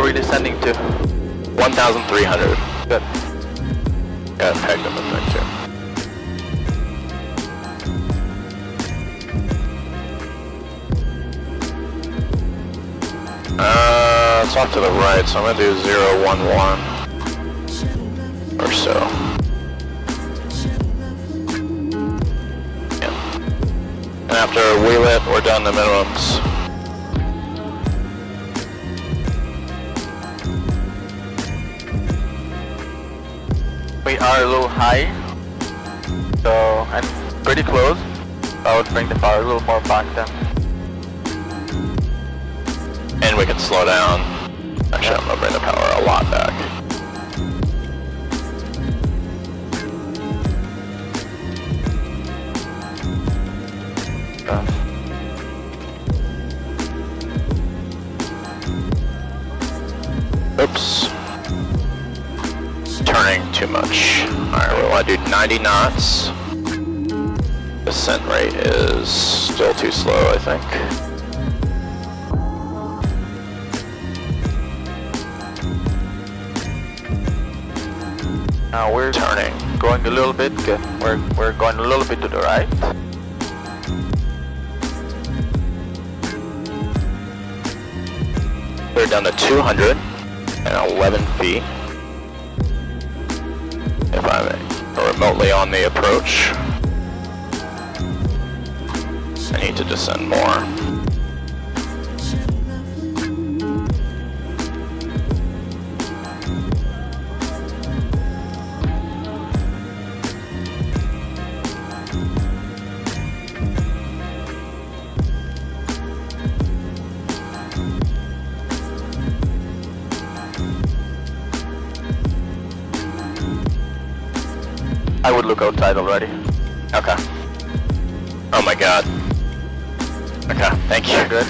we descending to? 1,300. Good. Got it pegged in the thing too. It's off to the right, so I'm gonna do 011 or so. Yeah. And after wheel it, we're done the minimums. We are a little high, so, and pretty close. I would bring the power a little more back then. And we can slow down. Actually, I'm gonna bring the power a lot back. Oops. Turning too much. Alright, we want to do 90 knots. Descent rate is still too slow, I think. Now we're Turning. going a little bit. Good. We're going a little bit to the right. We're down to 211 feet. If I'm remotely on the approach, I need to descend more. I would look outside already. Okay. Oh my god. Okay, thank you. Good.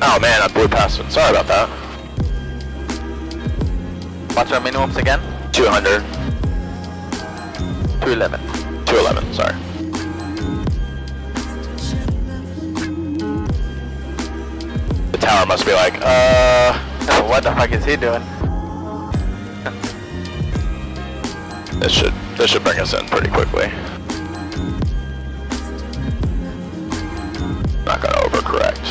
Oh man, I blew past it. Sorry about that. What's our minimums again? 200. 211. 211, sorry. The tower must be like, What the fuck is he doing? This should bring us in pretty quickly. Not gonna overcorrect.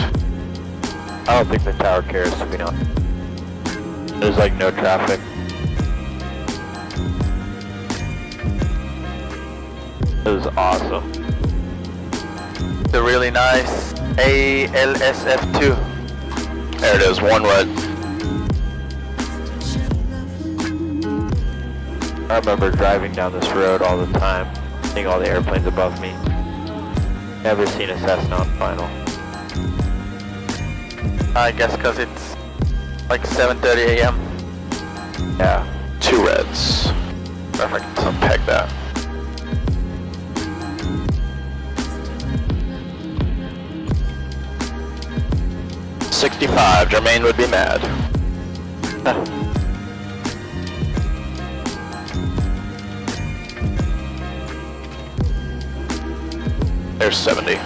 I don't think the tower cares, to be honest. There's like no traffic. It was awesome. The really nice ALSF2. There it is, one red. I remember driving down this road all the time, seeing all the airplanes above me. Never seen a Cessna on final. I guess because it's like 7:30 a.m. Yeah. 2 reds. Perfect. I'll peg that. $65, Jermaine would be mad. There's 70.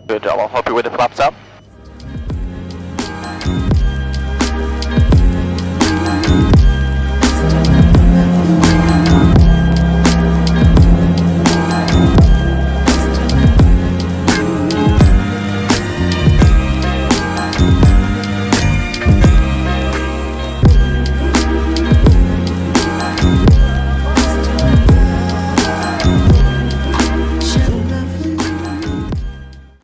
Good job. I'll help you with the flaps up.